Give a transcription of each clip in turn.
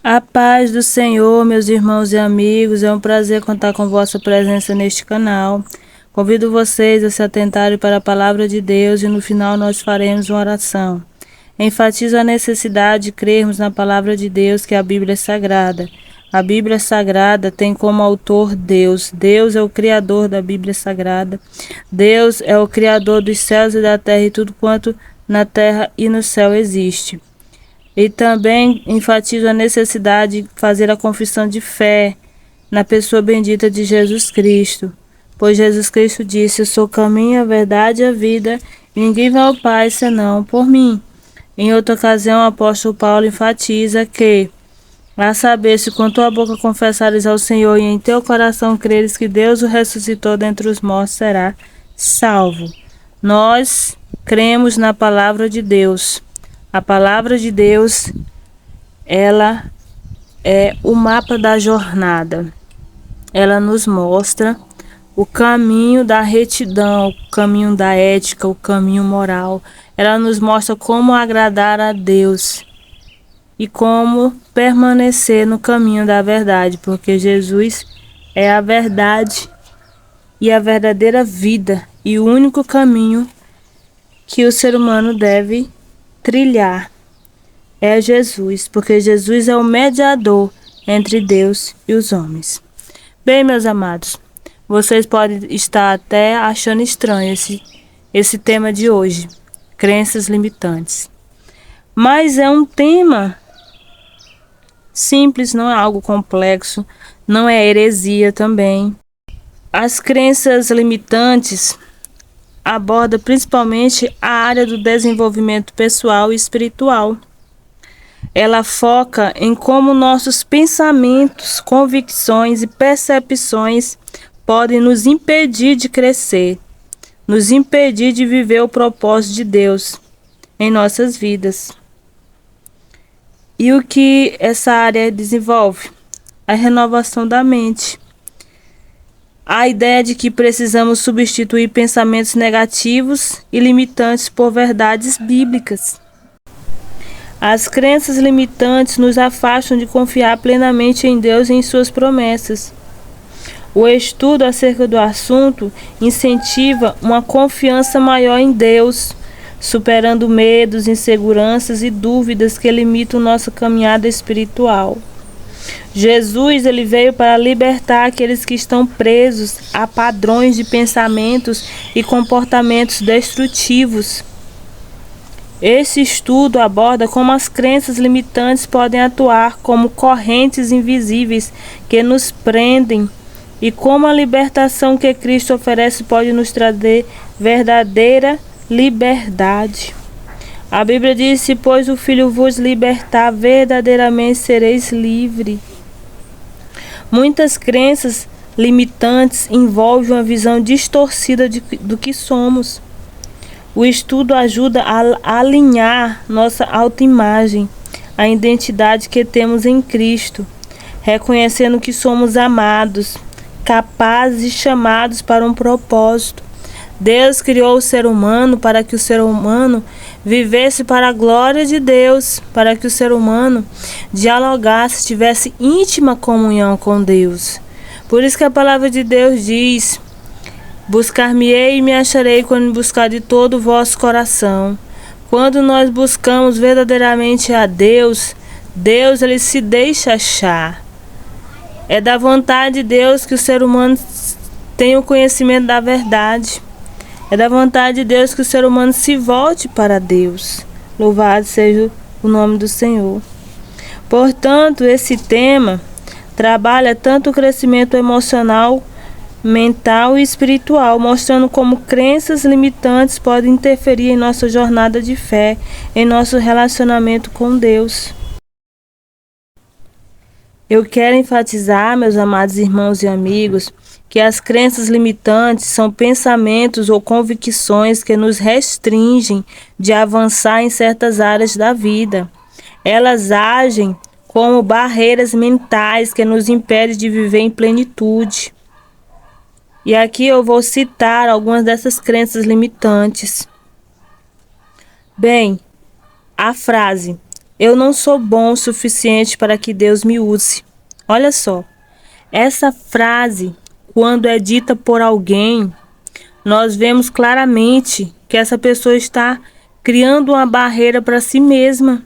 A paz do Senhor, meus irmãos e amigos, é um prazer contar com vossa presença neste canal. Convido vocês a se atentarem para a palavra de Deus e no final nós faremos uma oração. Enfatizo a necessidade de crermos na palavra de Deus, que a Bíblia é sagrada. A Bíblia Sagrada tem como autor Deus. Deus é o Criador da Bíblia Sagrada. Deus é o Criador dos céus e da terra e tudo quanto na terra e no céu existe. E também enfatizo a necessidade de fazer a confissão de fé na pessoa bendita de Jesus Cristo. Pois Jesus Cristo disse: eu sou o caminho, a verdade e a vida, e ninguém vai ao Pai senão por mim. Em outra ocasião, o apóstolo Paulo enfatiza que, a saber, se com tua boca confessares ao Senhor e em teu coração creres que Deus o ressuscitou dentre os mortos, será salvo. Nós cremos na palavra de Deus. A palavra de Deus, ela é o mapa da jornada. Ela nos mostra o caminho da retidão, o caminho da ética, o caminho moral. Ela nos mostra como agradar a Deus e como permanecer no caminho da verdade, porque Jesus é a verdade e a verdadeira vida e o único caminho que o ser humano deve trilhar é Jesus, porque Jesus é o mediador entre Deus e os homens. Bem, meus amados, vocês podem estar até achando estranho esse tema de hoje, crenças limitantes. Mas é um tema simples, não é algo complexo, não é heresia também. As crenças limitantes abordam principalmente a área do desenvolvimento pessoal e espiritual. Ela foca em como nossos pensamentos, convicções e percepções podem nos impedir de crescer, nos impedir de viver o propósito de Deus em nossas vidas. E o que essa área desenvolve? A renovação da mente. A ideia de que precisamos substituir pensamentos negativos e limitantes por verdades bíblicas. As crenças limitantes nos afastam de confiar plenamente em Deus e em suas promessas. O estudo acerca do assunto incentiva uma confiança maior em Deus, superando medos, inseguranças e dúvidas que limitam nossa caminhada espiritual. Jesus, ele veio para libertar aqueles que estão presos a padrões de pensamentos e comportamentos destrutivos. Esse estudo aborda como as crenças limitantes podem atuar como correntes invisíveis que nos prendem e como a libertação que Cristo oferece pode nos trazer verdadeira liberdade. A Bíblia diz: se pois o Filho vos libertar, verdadeiramente sereis livres. Muitas crenças limitantes envolvem uma visão distorcida do que somos. O estudo ajuda a alinhar nossa autoimagem, a identidade que temos em Cristo, reconhecendo que somos amados, capazes e chamados para um propósito. Deus criou o ser humano para que o ser humano vivesse para a glória de Deus, para que o ser humano dialogasse, tivesse íntima comunhão com Deus. Por isso que a palavra de Deus diz: buscar-me-ei e me acharei quando me buscar de todo o vosso coração. Quando nós buscamos verdadeiramente a Deus, Deus ele se deixa achar. É da vontade de Deus que o ser humano tenha o conhecimento da verdade. É da vontade de Deus que o ser humano se volte para Deus. Louvado seja o nome do Senhor. Portanto, esse tema trabalha tanto o crescimento emocional, mental e espiritual, mostrando como crenças limitantes podem interferir em nossa jornada de fé, em nosso relacionamento com Deus. Eu quero enfatizar, meus amados irmãos e amigos, que as crenças limitantes são pensamentos ou convicções que nos restringem de avançar em certas áreas da vida. Elas agem como barreiras mentais que nos impedem de viver em plenitude. E aqui eu vou citar algumas dessas crenças limitantes. Bem, a frase Eu não sou bom o suficiente para que Deus me use. Olha só, essa frase, quando é dita por alguém, nós vemos claramente que essa pessoa está criando uma barreira para si mesma.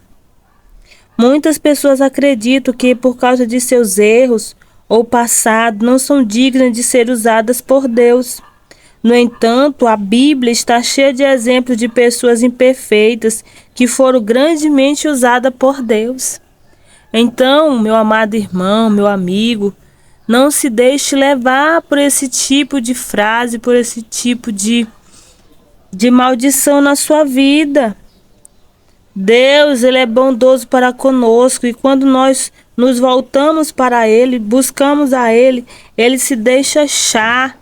Muitas pessoas acreditam que por causa de seus erros ou passado não são dignas de ser usadas por Deus. No entanto, a Bíblia está cheia de exemplos de pessoas imperfeitas que foram grandemente usadas por Deus. Então, meu amado irmão, meu amigo, não se deixe levar por esse tipo de frase, por esse tipo de maldição na sua vida. Deus, ele é bondoso para conosco e quando nós nos voltamos para Ele, buscamos a Ele, Ele se deixa achar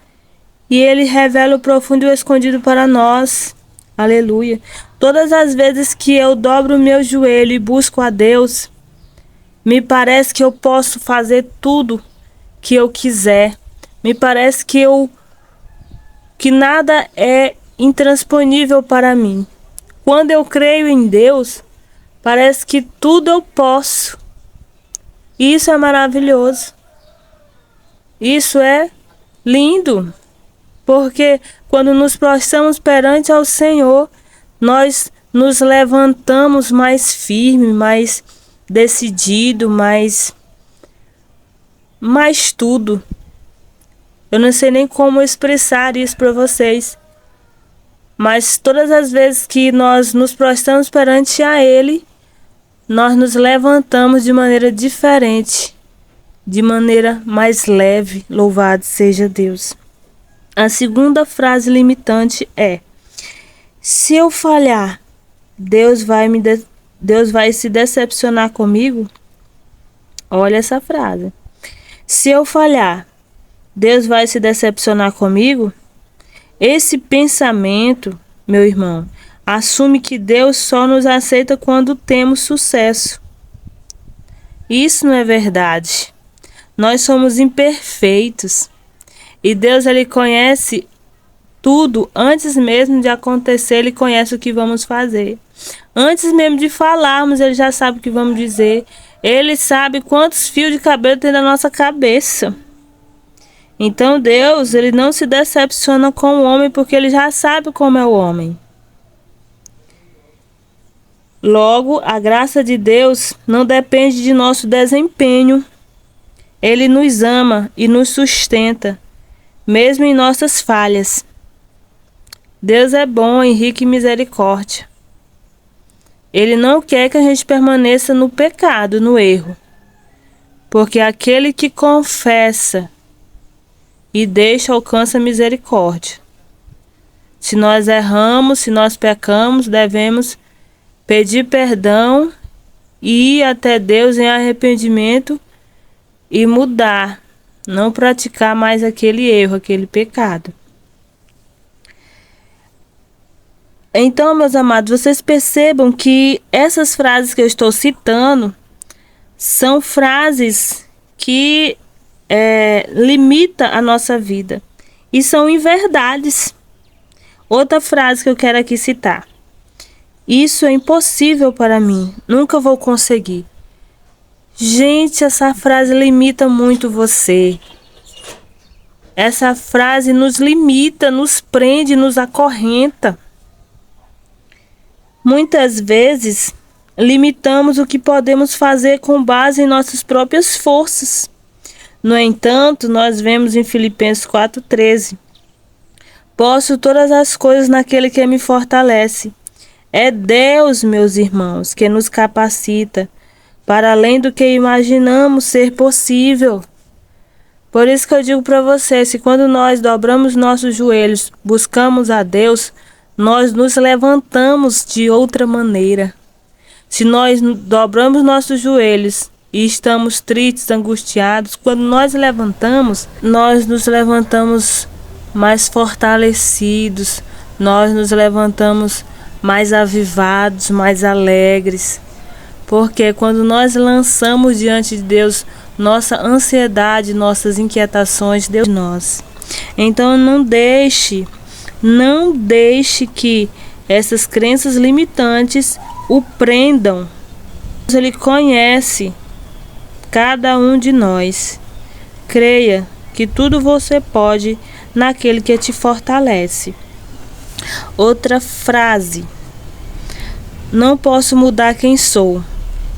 e Ele revela o profundo e o escondido para nós. Aleluia. Todas as vezes que eu dobro o meu joelho e busco a Deus, me parece que eu posso fazer tudo que eu quiser. Me parece que nada é intransponível para mim. Quando eu creio em Deus, parece que tudo eu posso. Isso é maravilhoso. Isso é lindo. Porque quando nos prostramos perante ao Senhor, nós nos levantamos mais firme, mais decidido, mais tudo. Eu não sei nem como expressar isso para vocês. Mas todas as vezes que nós nos prostramos perante a Ele, nós nos levantamos de maneira diferente, de maneira mais leve. Louvado seja Deus. A segunda frase limitante é: se eu falhar, Deus vai se decepcionar comigo? Olha essa frase. Se eu falhar, Deus vai se decepcionar comigo? Esse pensamento, meu irmão, assume que Deus só nos aceita quando temos sucesso. Isso não é verdade. Nós somos imperfeitos. E Deus, ele conhece tudo antes mesmo de acontecer, ele conhece o que vamos fazer. Antes mesmo de falarmos, ele já sabe o que vamos dizer. Ele sabe quantos fios de cabelo tem na nossa cabeça. Então Deus, ele não se decepciona com o homem porque ele já sabe como é o homem. Logo, a graça de Deus não depende de nosso desempenho. Ele nos ama e nos sustenta, mesmo em nossas falhas. Deus é bom e rico em misericórdia. Ele não quer que a gente permaneça no pecado, no erro. Porque aquele que confessa e deixa alcança misericórdia. Se nós erramos, se nós pecamos, devemos pedir perdão e ir até Deus em arrependimento e mudar, não praticar mais aquele erro, aquele pecado. Então, meus amados, vocês percebam que essas frases que eu estou citando são frases que limita a nossa vida e são inverdades. Outra frase que eu quero aqui citar: isso é impossível para mim, nunca vou conseguir. Gente, essa frase limita muito você. Essa frase nos limita, nos prende, nos acorrenta. Muitas vezes limitamos o que podemos fazer com base em nossas próprias forças. No entanto, nós vemos em Filipenses 4,13: posso todas as coisas naquele que me fortalece. É Deus, meus irmãos, que nos capacita para além do que imaginamos ser possível. Por isso que eu digo para vocês, se quando nós dobramos nossos joelhos, buscamos a Deus, nós nos levantamos de outra maneira. Se nós dobramos nossos joelhos e estamos tristes, angustiados, quando nós levantamos, nós nos levantamos mais fortalecidos, nós nos levantamos mais avivados, mais alegres. Porque quando nós lançamos diante de Deus nossa ansiedade, nossas inquietações, Deus nós. Então não deixe que essas crenças limitantes o prendam Ele conhece cada um de nós. Creia que tudo você pode naquele que te fortalece. Outra frase: não posso mudar quem sou,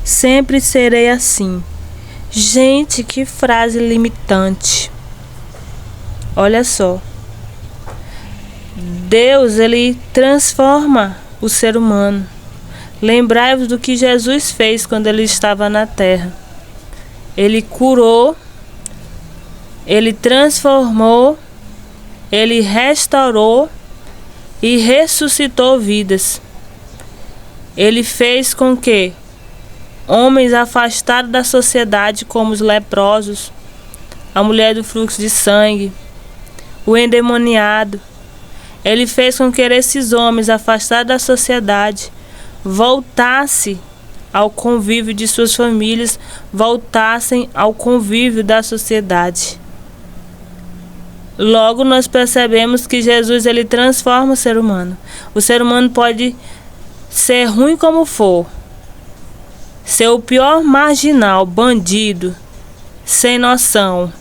sempre serei assim. Gente, que frase limitante. Olha só. Deus, ele transforma o ser humano. Lembrai-vos do que Jesus fez quando ele estava na terra. Ele curou, ele transformou, ele restaurou e ressuscitou vidas. Ele fez com que homens afastados da sociedade, como os leprosos, a mulher do fluxo de sangue, o endemoniado, ele fez com que esses homens afastados da sociedade voltassem ao convívio de suas famílias, voltassem ao convívio da sociedade. Logo nós percebemos que Jesus, ele transforma o ser humano. O ser humano pode ser ruim como for, ser o pior marginal, bandido, sem noção,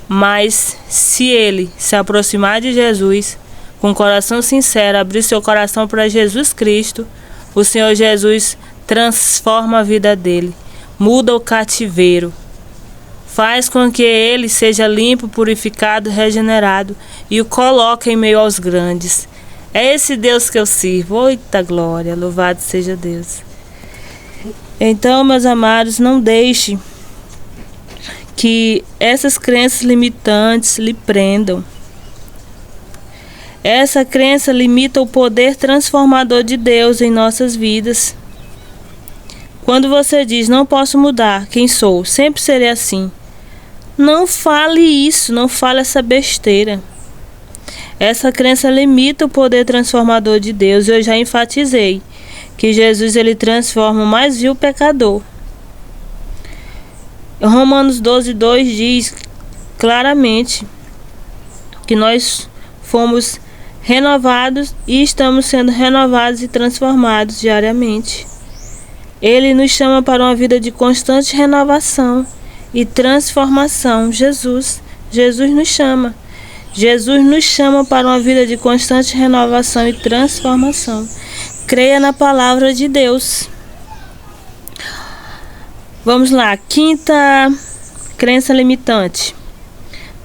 mas se ele se aproximar de Jesus, com coração sincero, abrir seu coração para Jesus Cristo, o Senhor Jesus transforma a vida dele, muda o cativeiro, faz com que ele seja limpo, purificado, regenerado e o coloca em meio aos grandes. É esse Deus que eu sirvo. Eita glória, louvado seja Deus. Então, meus amados, não deixe que essas crenças limitantes lhe prendam. Essa crença limita o poder transformador de Deus em nossas vidas. Quando você diz, não posso mudar quem sou, sempre serei assim. Não fale isso, não fale essa besteira. Essa crença limita o poder transformador de Deus. Eu já enfatizei que Jesus, ele transforma o mais vil pecador. Romanos 12:2 diz claramente que nós fomos renovados e estamos sendo renovados e transformados diariamente. Ele nos chama para uma vida de constante renovação e transformação. Jesus nos chama. Jesus nos chama para uma vida de constante renovação e transformação. Creia na palavra de Deus. Vamos lá, quinta crença limitante.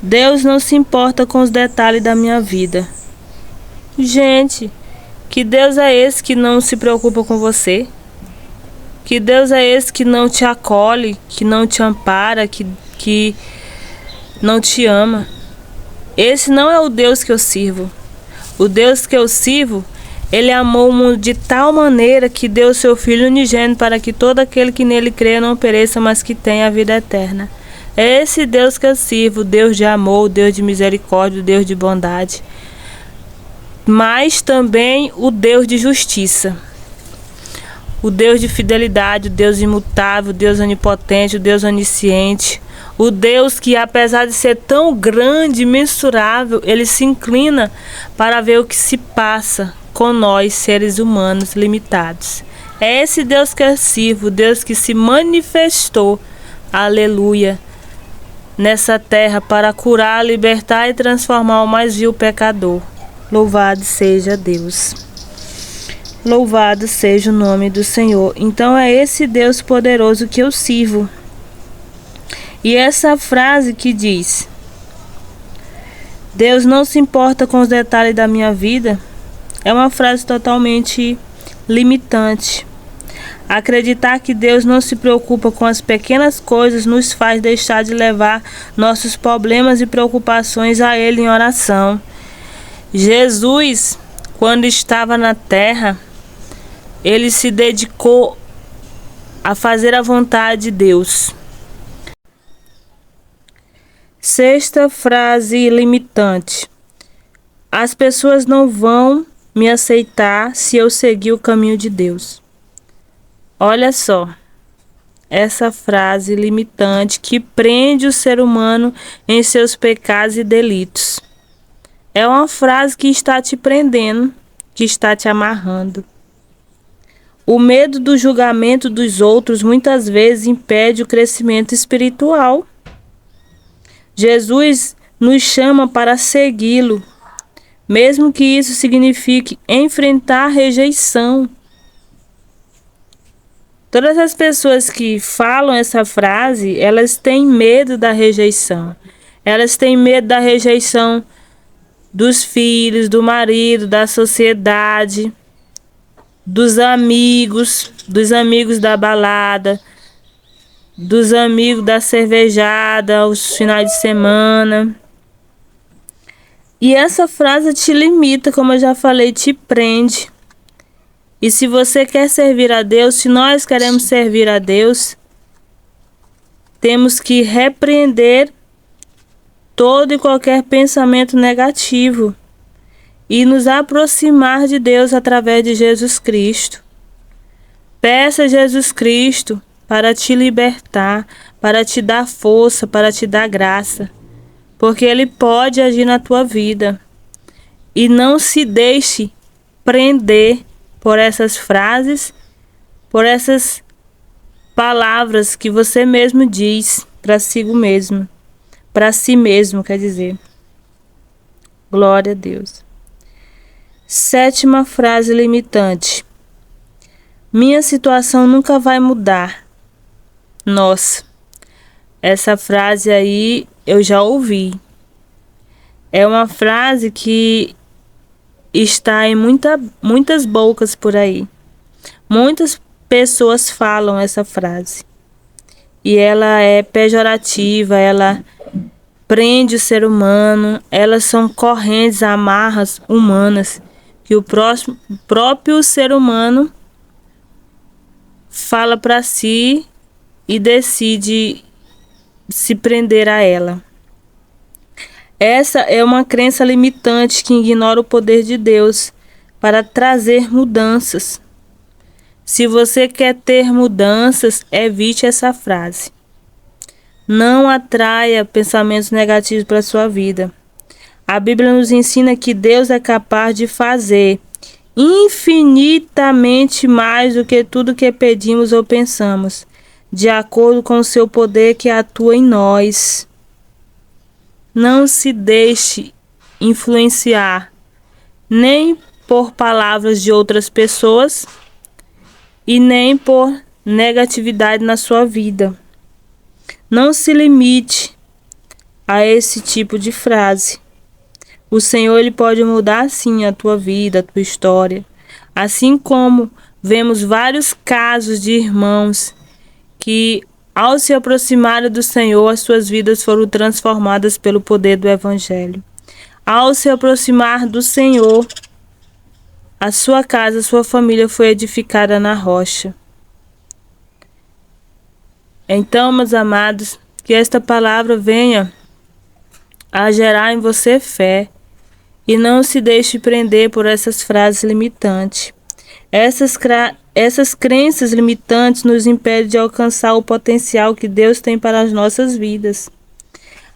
Deus não se importa com os detalhes da minha vida. Gente, que Deus é esse que não se preocupa com você? Que Deus é esse que não te acolhe, que não te ampara, que não te ama? Esse não é o Deus que eu sirvo. O Deus que eu sirvo, ele amou o mundo de tal maneira que deu seu Filho unigênito para que todo aquele que nele crê não pereça, mas que tenha a vida eterna. É esse Deus que eu sirvo, Deus de amor, Deus de misericórdia, Deus de bondade, mas também o Deus de justiça, o Deus de fidelidade, o Deus imutável, o Deus onipotente, o Deus onisciente, o Deus que, apesar de ser tão grande, imensurável, ele se inclina para ver o que se passa com nós, seres humanos limitados. É esse Deus que eu sirvo, o Deus que se manifestou, aleluia, nessa terra para curar, libertar e transformar o mais vil pecador. Louvado seja Deus. Louvado seja o nome do Senhor. Então é esse Deus poderoso que eu sirvo. E essa frase que diz: Deus não se importa com os detalhes da minha vida, é uma frase totalmente limitante. Acreditar que Deus não se preocupa com as pequenas coisas nos faz deixar de levar nossos problemas e preocupações a Ele em oração. Jesus, quando estava na terra, ele se dedicou a fazer a vontade de Deus. Sexta frase limitante: as pessoas não vão me aceitar se eu seguir o caminho de Deus. Olha só, essa frase limitante que prende o ser humano em seus pecados e delitos. É uma frase que está te prendendo, que está te amarrando. O medo do julgamento dos outros muitas vezes impede o crescimento espiritual. Jesus nos chama para segui-lo, mesmo que isso signifique enfrentar rejeição. Todas as pessoas que falam essa frase, elas têm medo da rejeição. Elas têm medo da rejeição dos filhos, do marido, da sociedade, dos amigos da balada, dos amigos da cervejada, os finais de semana. E essa frase te limita, como eu já falei, te prende. E se você quer servir a Deus, se nós queremos servir a Deus, temos que repreender todo e qualquer pensamento negativo e nos aproximar de Deus através de Jesus Cristo. Peça a Jesus Cristo para te libertar, para te dar força, para te dar graça, porque Ele pode agir na tua vida. E não se deixe prender por essas frases, por essas palavras que você mesmo diz para si mesmo. Para si mesmo, quer dizer. Glória a Deus. 7ª frase limitante. Minha situação nunca vai mudar. Nossa, essa frase aí eu já ouvi. É uma frase que está em muitas bocas por aí. Muitas pessoas falam essa frase. E ela é pejorativa, ela prende o ser humano, elas são correntes, amarras humanas que o próprio ser humano fala para si e decide se prender a ela. Essa é uma crença limitante que ignora o poder de Deus para trazer mudanças. Se você quer ter mudanças, evite essa frase. Não atraia pensamentos negativos para a sua vida. A Bíblia nos ensina que Deus é capaz de fazer infinitamente mais do que tudo que pedimos ou pensamos, de acordo com o seu poder que atua em nós. Não se deixe influenciar nem por palavras de outras pessoas e nem por negatividade na sua vida. Não se limite a esse tipo de frase. O Senhor, Ele pode mudar sim a tua vida, a tua história. Assim como vemos vários casos de irmãos que, ao se aproximarem do Senhor, as suas vidas foram transformadas pelo poder do Evangelho. Ao se aproximar do Senhor, a sua casa, a sua família foi edificada na rocha. Então, meus amados, que esta palavra venha a gerar em você fé e não se deixe prender por essas frases limitantes. Essas crenças limitantes nos impedem de alcançar o potencial que Deus tem para as nossas vidas.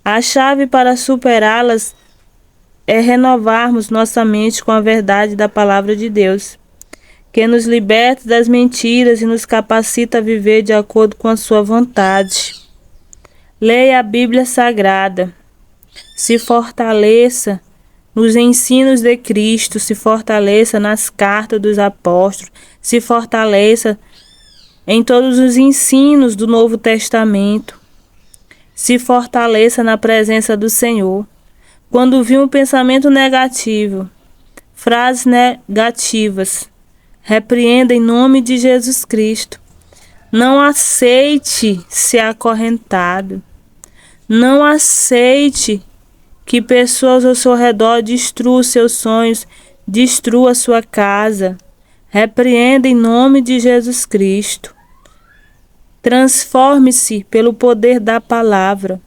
A chave para superá-las é renovarmos nossa mente com a verdade da palavra de Deus, que nos liberta das mentiras e nos capacita a viver de acordo com a sua vontade. Leia a Bíblia Sagrada. Se fortaleça nos ensinos de Cristo, se fortaleça nas cartas dos apóstolos, se fortaleça em todos os ensinos do Novo Testamento, se fortaleça na presença do Senhor. Quando vir um pensamento negativo, frases negativas, repreenda em nome de Jesus Cristo. Não aceite ser acorrentado. Não aceite que pessoas ao seu redor destruam seus sonhos, destruam a sua casa. Repreenda em nome de Jesus Cristo. Transforme-se pelo poder da palavra.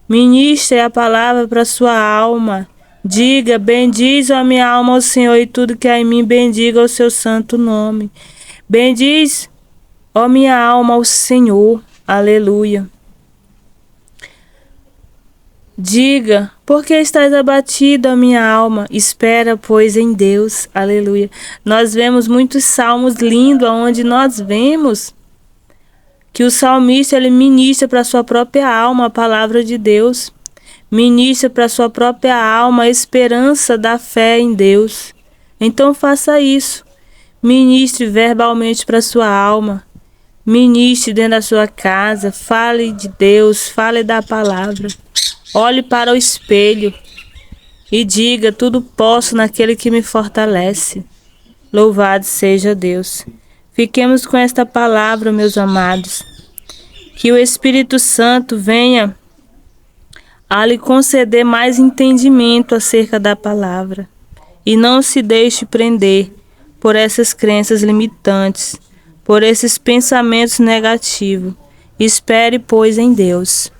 Ministre a palavra para sua alma. Diga, bendiz a minha alma ao Senhor e tudo que há em mim, bendiga o seu santo nome. Bendiz, ó minha alma, ao Senhor. Aleluia. Diga Porque estás abatido, a minha alma? Espera, pois, em Deus. Aleluia. Nós vemos muitos salmos lindos, onde nós vemos que o salmista ele ministra para sua própria alma a palavra de Deus. Ministra para sua própria alma a esperança da fé em Deus. Então faça isso. Ministre verbalmente para sua alma. Ministre dentro da sua casa. Fale de Deus, fale da palavra. Olhe para o espelho e diga: tudo posso naquele que me fortalece. Louvado seja Deus. Fiquemos com esta palavra, meus amados. Que o Espírito Santo venha a lhe conceder mais entendimento acerca da palavra. E não se deixe prender por essas crenças limitantes, por esses pensamentos negativos. Espere, pois, em Deus.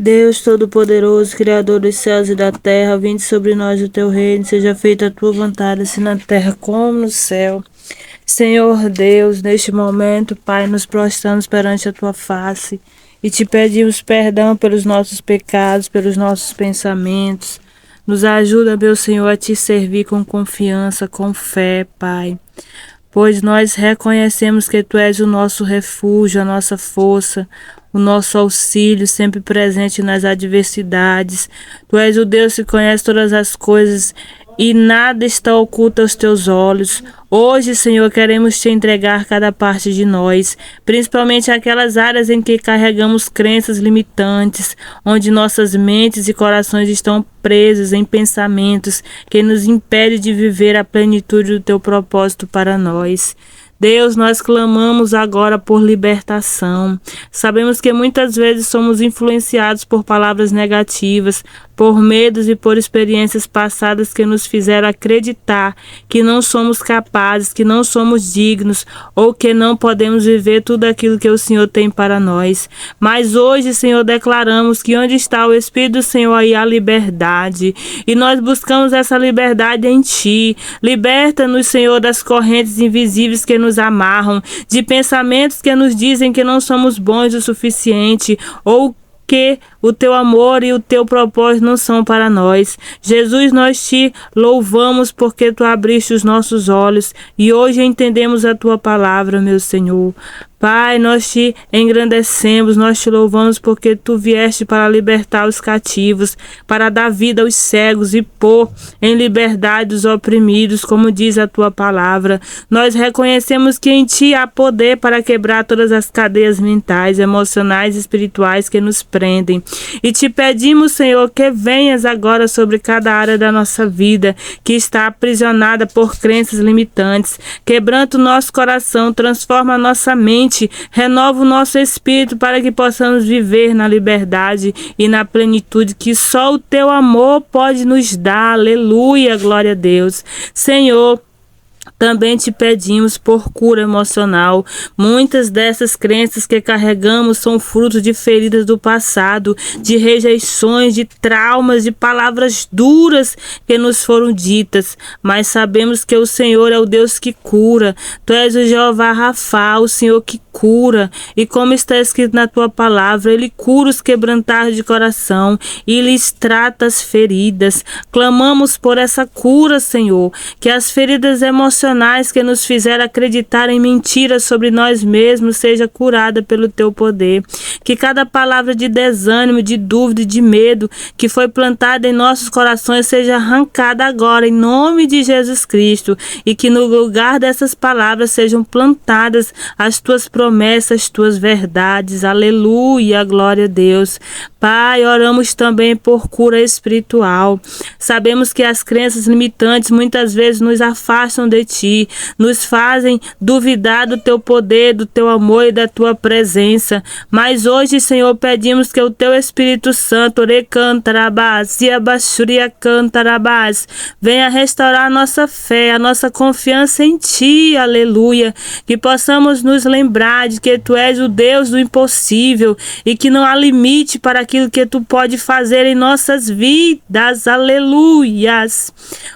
Deus Todo-Poderoso, Criador dos céus e da terra, vinde sobre nós o teu reino, seja feita a tua vontade, assim na terra como no céu. Senhor Deus, neste momento, Pai, nos prostramos perante a tua face e te pedimos perdão pelos nossos pecados, pelos nossos pensamentos. Nos ajuda, meu Senhor, a te servir com confiança, com fé, Pai. Pois nós reconhecemos que tu és o nosso refúgio, a nossa força, o nosso auxílio sempre presente nas adversidades. Tu és o Deus que conhece todas as coisas e nada está oculto aos teus olhos. Hoje, Senhor, queremos te entregar cada parte de nós, principalmente aquelas áreas em que carregamos crenças limitantes, onde nossas mentes e corações estão presos em pensamentos que nos impedem de viver a plenitude do teu propósito para nós. Deus, nós clamamos agora por libertação. Sabemos que muitas vezes somos influenciados por palavras negativas, por medos e por experiências passadas que nos fizeram acreditar que não somos capazes, que não somos dignos ou que não podemos viver tudo aquilo que o Senhor tem para nós. Mas hoje, Senhor, declaramos que onde está o Espírito do Senhor, aí há liberdade. E nós buscamos essa liberdade em Ti. Liberta-nos, Senhor, das correntes invisíveis que nos amarram, de pensamentos que nos dizem que não somos bons o suficiente ou que o teu amor e o teu propósito não são para nós. Jesus, nós te louvamos porque tu abriste os nossos olhos e hoje entendemos a tua palavra, meu Senhor. Pai, nós te engrandecemos, nós te louvamos porque tu vieste para libertar os cativos, para dar vida aos cegos e pôr em liberdade os oprimidos, como diz a tua palavra. Nós reconhecemos que em ti há poder para quebrar todas as cadeias mentais, emocionais e espirituais que nos prendem. E te pedimos, Senhor, que venhas agora sobre cada área da nossa vida que está aprisionada por crenças limitantes. Quebranta o nosso coração, transforma a nossa mente, renova o nosso espírito para que possamos viver na liberdade e na plenitude que só o teu amor pode nos dar. Aleluia, glória a Deus. Senhor, também te pedimos por cura emocional. Muitas dessas crenças que carregamos são frutos de feridas do passado, de rejeições, de traumas, de palavras duras que nos foram ditas. Mas sabemos que o Senhor é o Deus que cura. Tu és o Jeová Rafa, o Senhor que cura. E como está escrito na tua palavra, Ele cura os quebrantados de coração e lhes trata as feridas. Clamamos por essa cura, Senhor, que as feridas emocionais que nos fizeram acreditar em mentiras sobre nós mesmos seja curada pelo teu poder. Que cada palavra de desânimo, de dúvida e de medo que foi plantada em nossos corações seja arrancada agora em nome de Jesus Cristo e que no lugar dessas palavras sejam plantadas as tuas promessas, as tuas verdades. Aleluia, glória a Deus. Pai, oramos também por cura espiritual. Sabemos que as crenças limitantes muitas vezes nos afastam de Ti, nos fazem duvidar do Teu poder, do Teu amor e da Tua presença. Mas hoje, Senhor, pedimos que o Teu Espírito Santo venha restaurar a nossa fé, a nossa confiança em Ti. Aleluia. Que possamos nos lembrar de que Tu és o Deus do impossível e que não há limite para daquilo que tu pode fazer em nossas vidas, aleluias.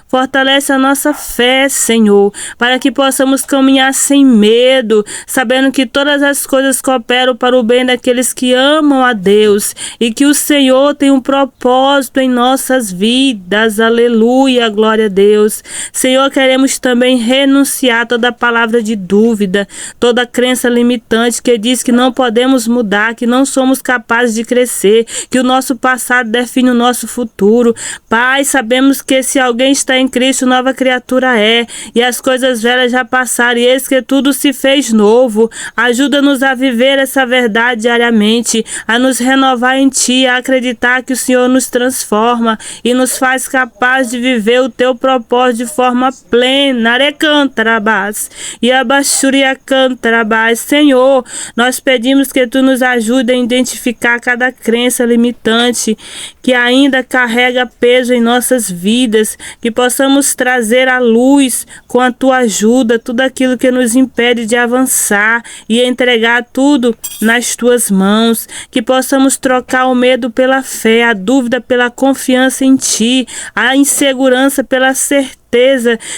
Fortalece a nossa fé, Senhor, para que possamos caminhar sem medo, sabendo que todas as coisas cooperam para o bem daqueles que amam a Deus e que o Senhor tem um propósito em nossas vidas, aleluia, glória a Deus. Senhor, queremos também renunciar a toda palavra de dúvida, toda crença limitante que diz que não podemos mudar, que não somos capazes de crescer, que o nosso passado define o nosso futuro. Pai, sabemos que se alguém está em Cristo, nova criatura é, e as coisas velhas já passaram, e eis que tudo se fez novo. Ajuda-nos a viver essa verdade diariamente, a nos renovar em Ti, a acreditar que o Senhor nos transforma e nos faz capaz de viver o Teu propósito de forma plena. Arecantarabás e abaixuria cantarabás. Senhor, nós pedimos que Tu nos ajude a identificar cada crença limitante que ainda carrega peso em nossas vidas, que possamos trazer à luz com a Tua ajuda tudo aquilo que nos impede de avançar e entregar tudo nas Tuas mãos, que possamos trocar o medo pela fé, a dúvida pela confiança em Ti, a insegurança pela certeza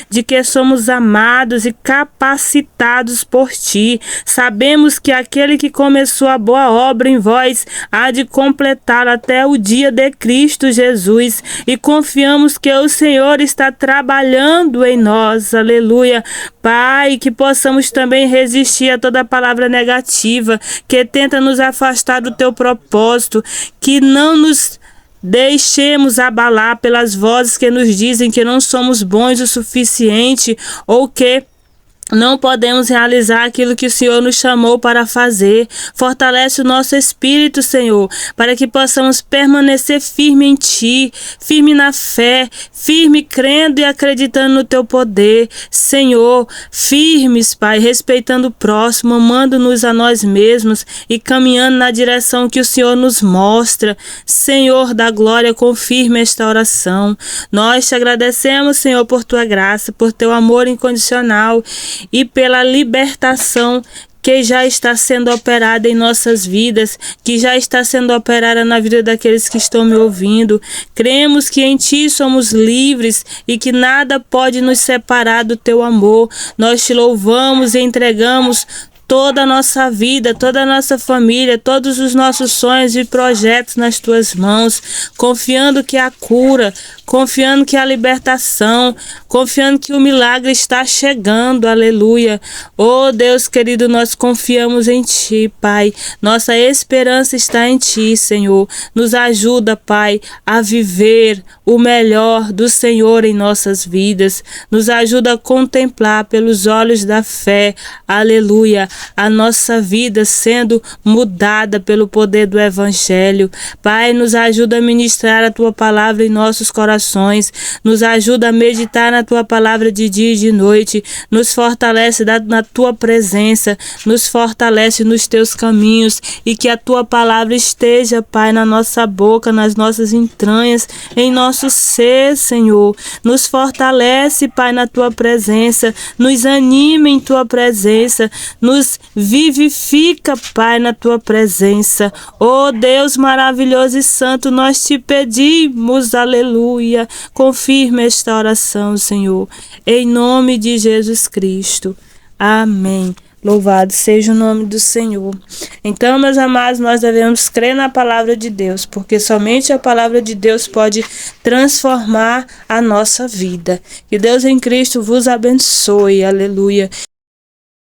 de que somos amados e capacitados por Ti. Sabemos que aquele que começou a boa obra em vós há de completar até o dia de Cristo Jesus, e confiamos que o Senhor está trabalhando em nós, aleluia. Pai, que possamos também resistir a toda palavra negativa que tenta nos afastar do Teu propósito, que não nos deixemos abalar pelas vozes que nos dizem que não somos bons o suficiente ou que não podemos realizar aquilo que o Senhor nos chamou para fazer. Fortalece o nosso espírito, Senhor, para que possamos permanecer firme em Ti, firme na fé, firme crendo e acreditando no Teu poder. Senhor, firmes, Pai, respeitando o próximo, amando-nos a nós mesmos e caminhando na direção que o Senhor nos mostra. Senhor da glória, confirme esta oração. Nós te agradecemos, Senhor, por Tua graça, por Teu amor incondicional e pela libertação que já está sendo operada em nossas vidas, que já está sendo operada na vida daqueles que estão me ouvindo. Cremos que em Ti somos livres e que nada pode nos separar do Teu amor. Nós Te louvamos e entregamos toda a nossa vida, toda a nossa família, todos os nossos sonhos e projetos nas Tuas mãos, confiando que a cura, confiando que a libertação, confiando que o milagre está chegando, aleluia. Oh Deus querido, nós confiamos em Ti, Pai, nossa esperança está em Ti, Senhor. Nos ajuda, Pai, a viver o melhor do Senhor em nossas vidas, nos ajuda a contemplar pelos olhos da fé, aleluia, a nossa vida sendo mudada pelo poder do Evangelho. Pai, nos ajuda a ministrar a Tua palavra em nossos corações, nos ajuda a meditar na Tua palavra de dia e de noite, nos fortalece na Tua presença, nos fortalece nos Teus caminhos, e que a Tua palavra esteja, Pai, na nossa boca, nas nossas entranhas, em nosso ser, Senhor. Nos fortalece, Pai, na Tua presença, nos anima em Tua presença, nos vivifica, Pai, na Tua presença. Oh Deus maravilhoso e santo, nós Te pedimos, aleluia, confirme esta oração, Senhor, em nome de Jesus Cristo. Amém. Louvado seja o nome do Senhor. Então, meus amados, nós devemos crer na palavra de Deus, porque somente a palavra de Deus pode transformar a nossa vida. Que Deus em Cristo vos abençoe. Aleluia.